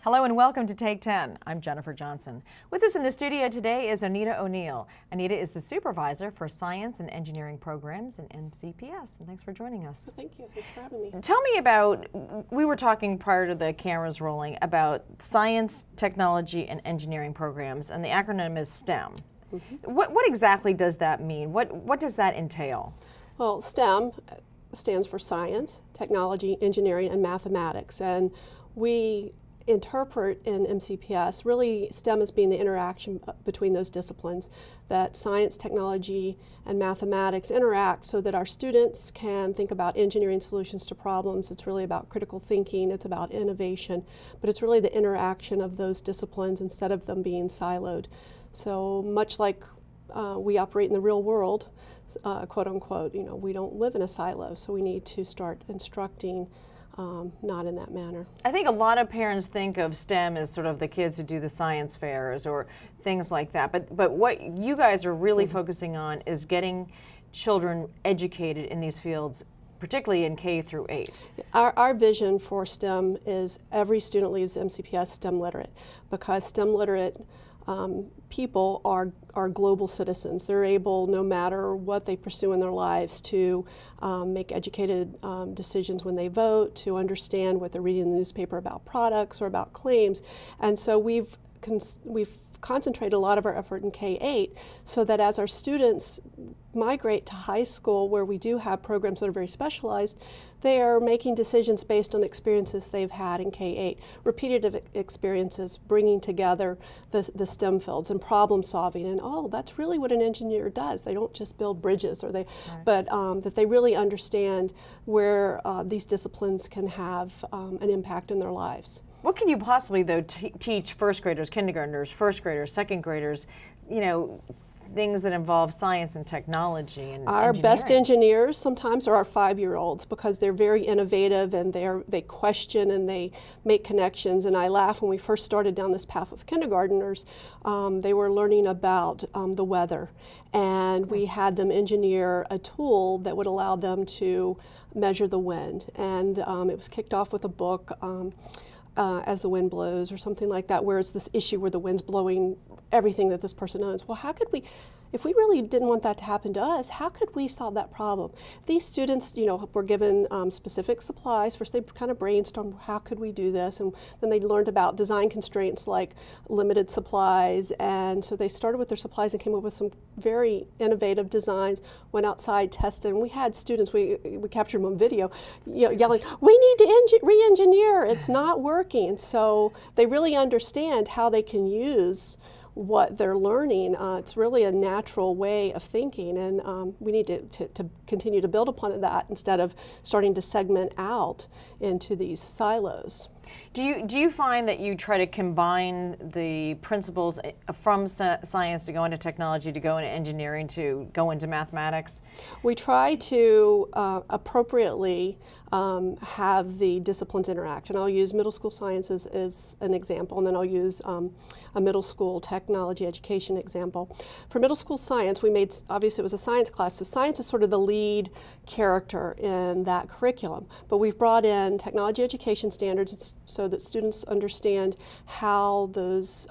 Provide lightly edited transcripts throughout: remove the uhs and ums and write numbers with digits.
Hello and welcome to Take 10. I'm Jennifer Johnson. With us in the studio today is Anita O'Neill. Anita is the supervisor for science and engineering programs in MCPS. And thanks for joining us. Well, thank you. Thanks for having me. Tell me about, we were talking prior to the cameras rolling about science, technology, and engineering programs, and the acronym is STEM. Mm-hmm. What exactly does that mean? What does that entail? Well, STEM stands for science, technology, engineering, and mathematics. And we interpret in MCPS really STEM as being the interaction between those disciplines, that science, technology, and mathematics interact so that our students can think about engineering solutions to problems. It's really about critical thinking, it's about innovation, but it's really the interaction of those disciplines instead of them being siloed. So much like we operate in the real world, quote unquote, we don't live in a silo, so we need to start instructing not in that manner. I think a lot of parents think of STEM as sort of the kids who do the science fairs or things like that, but what you guys are really focusing on is getting children educated in these fields, particularly in K through 8. Our vision for STEM is every student leaves MCPS STEM literate, because STEM literate people are global citizens. They're able, no matter what they pursue in their lives, to make educated decisions when they vote, to understand what they're reading in the newspaper about products or about claims. And so we've concentrated a lot of our effort in K-8 so that as our students migrate to high school, where we do have programs that are very specialized, they are making decisions based on experiences they've had in K-8, repetitive experiences, bringing together the STEM fields and problem solving, and that's really what an engineer does. They don't just build bridges, but that they really understand where these disciplines can have an impact in their lives. What can you possibly, though, teach first graders, kindergartners, first graders, second graders, things that involve science and technology and Our best engineers sometimes are our 5-year-olds, because they're very innovative and they question and they make connections. And I laugh, when we first started down this path with kindergartners, they were learning about the weather, and we had them engineer a tool that would allow them to measure the wind. And it was kicked off with a book, As the Wind Blows, or something like that, where it's this issue where the wind's blowing everything that this person owns. Well, how could we, if we really didn't want that to happen to us, how could we solve that problem? These students, were given specific supplies. First, they kind of brainstormed, how could we do this? And then they learned about design constraints like limited supplies. And so they started with their supplies and came up with some very innovative designs, went outside, tested, and we had students, we captured them on video, yelling, "We need to re-engineer, it's not working." So they really understand how they can use what they're learning. It's really a natural way of thinking, and we need to continue to build upon that instead of starting to segment out into these silos. Do you find that you try to combine the principles from science to go into technology, to go into engineering, to go into mathematics? We try to appropriately have the disciplines interact, and I'll use middle school sciences as an example, and then I'll use a middle school technology education example. For middle school science, obviously it was a science class, so science is sort of the lead character in that curriculum, but we've brought in technology education standards so that students understand how those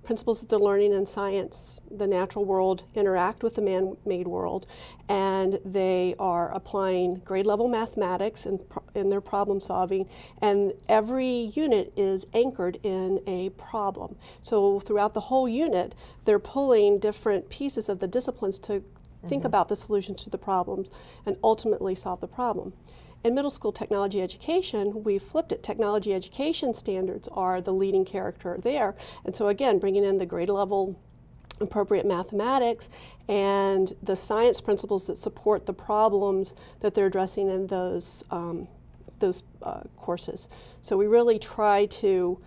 principles that they're learning in science, the natural world, interact with the man-made world, and they are applying grade-level mathematics in their problem solving, and every unit is anchored in a problem. So throughout the whole unit, they're pulling different pieces of the disciplines to think about the solutions to the problems and ultimately solve the problem. In middle school technology education, we flipped it. Technology education standards are the leading character there. And so again, bringing in the grade level appropriate mathematics and the science principles that support the problems that they're addressing in those courses. So we really try to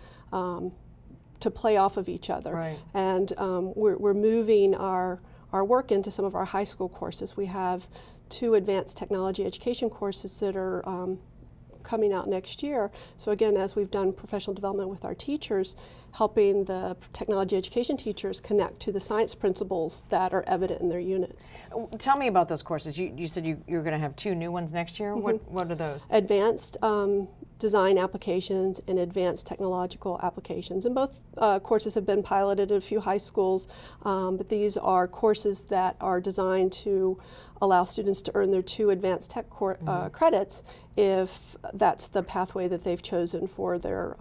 play off of each other. Right. And we're moving our work into some of our high school courses. We have 2 advanced technology education courses that are coming out next year. So again, as we've done professional development with our teachers, helping the technology education teachers connect to the science principles that are evident in their units. Tell me about those courses. You said you're going to have 2 new ones next year. Mm-hmm. What are those? Advanced design applications and advanced technological applications. And both courses have been piloted at a few high schools, but these are courses that are designed to allow students to earn their 2 advanced tech credits if that's the pathway that they've chosen for their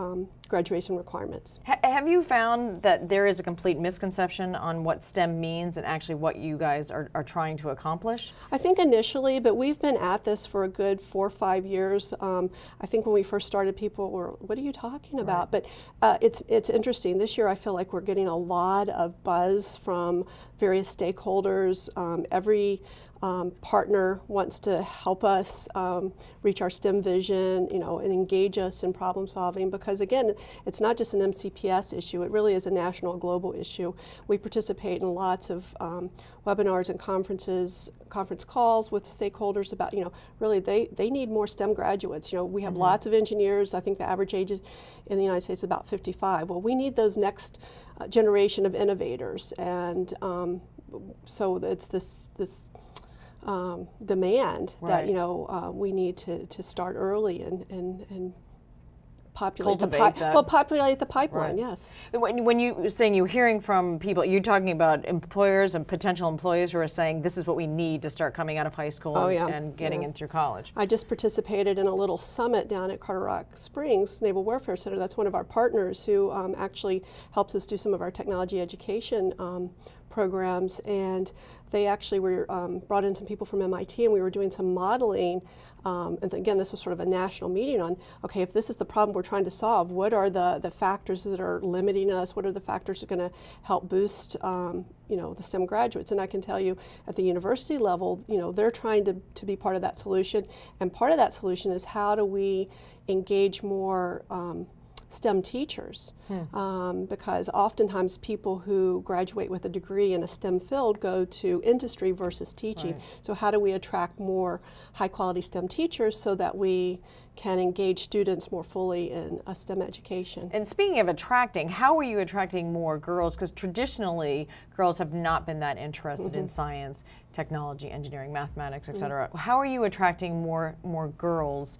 graduation requirements. Have you found that there is a complete misconception on what STEM means and actually what you guys are trying to accomplish? I think initially, but we've been at this for a good 4 or 5 years. I think when we first started, people were, what are you talking about? Right. But it's interesting. This year I feel like we're getting a lot of buzz from various stakeholders. Every partner wants to help us reach our STEM vision, and engage us in problem solving, because again, it's not just an MCPS issue, it really is a national, global issue. We participate in lots of webinars and conference calls with stakeholders about, really they need more STEM graduates. We have lots of engineers. I think the average age in the United States is about 55. Well, we need those next generation of innovators, and so it's this demand right. that we need to start early and populate populate the pipeline. Right. Yes. When you're saying you're hearing from people, you're talking about employers and potential employees who are saying this is what we need to start coming out of high school and getting in through college. I just participated in a little summit down at Carter Rock Springs Naval Warfare Center. That's one of our partners who actually helps us do some of our technology education programs, and they actually were brought in some people from MIT, and we were doing some modeling. And again, this was sort of a national meeting on, okay, if this is the problem we're trying to solve, what are the factors that are limiting us? What are the factors that are going to help boost, the STEM graduates? And I can tell you, at the university level, they're trying to be part of that solution. And part of that solution is how do we engage more STEM teachers, because oftentimes people who graduate with a degree in a STEM field go to industry versus teaching. Right. So how do we attract more high quality STEM teachers so that we can engage students more fully in a STEM education? And speaking of attracting, how are you attracting more girls? Because traditionally, girls have not been that interested in science, technology, engineering, mathematics, et cetera. How are you attracting more girls,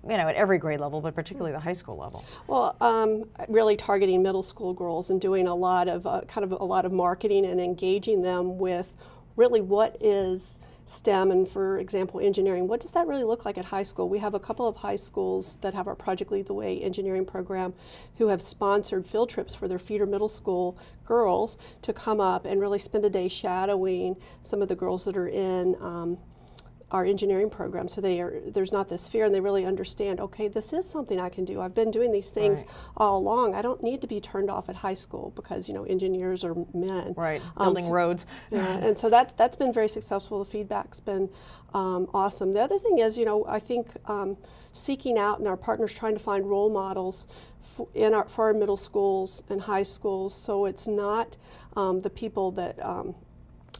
at every grade level, but particularly the high school level? Well, really targeting middle school girls and doing a lot of marketing and engaging them with really what is STEM, and for example, engineering. What does that really look like at high school? We have a couple of high schools that have our Project Lead the Way engineering program who have sponsored field trips for their feeder middle school girls to come up and really spend a day shadowing some of the girls that are in our engineering program, so there's not this fear, and they really understand, okay, this is something I can do. I've been doing these things all along. I don't need to be turned off at high school because engineers are men. Right, building roads. Yeah, and so that's been very successful. The feedback's been awesome. The other thing is, I think seeking out, and our partners trying to find role models for our middle schools and high schools, so it's not the people that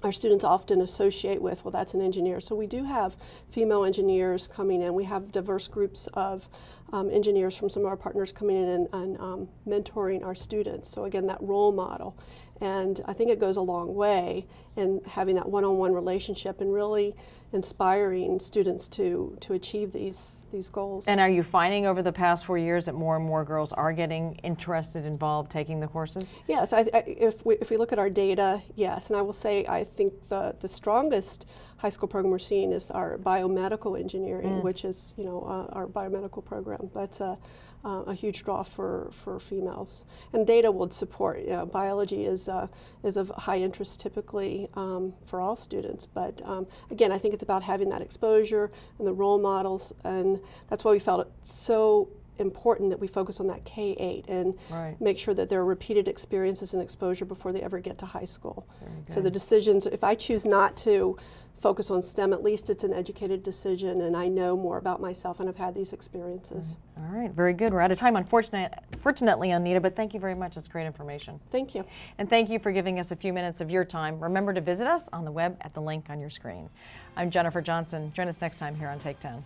our students often associate with, well, that's an engineer. So we do have female engineers coming in. We have diverse groups of engineers from some of our partners coming in and mentoring our students. So again, that role model. And I think it goes a long way in having that one-on-one relationship and really inspiring students to achieve these goals. And are you finding over the past 4 years that more and more girls are getting interested, involved, taking the courses? Yes, if we look at our data, yes. And I will say I think the strongest high school program we're seeing is our biomedical engineering, which is our biomedical program. That's a huge draw for females. And data would support, biology is of high interest typically for all students. But again, I think it's about having that exposure and the role models, and that's why we felt it so important that we focus on that K-8 and make sure that there are repeated experiences and exposure before they ever get to high school. So the decisions, if I choose not to focus on STEM, at least it's an educated decision and I know more about myself and I've had these experiences. All right, very good. We're out of time, unfortunately, Anita, but thank you very much. It's great information. Thank you. And thank you for giving us a few minutes of your time. Remember to visit us on the web at the link on your screen. I'm Jennifer Johnson. Join us next time here on Take 10.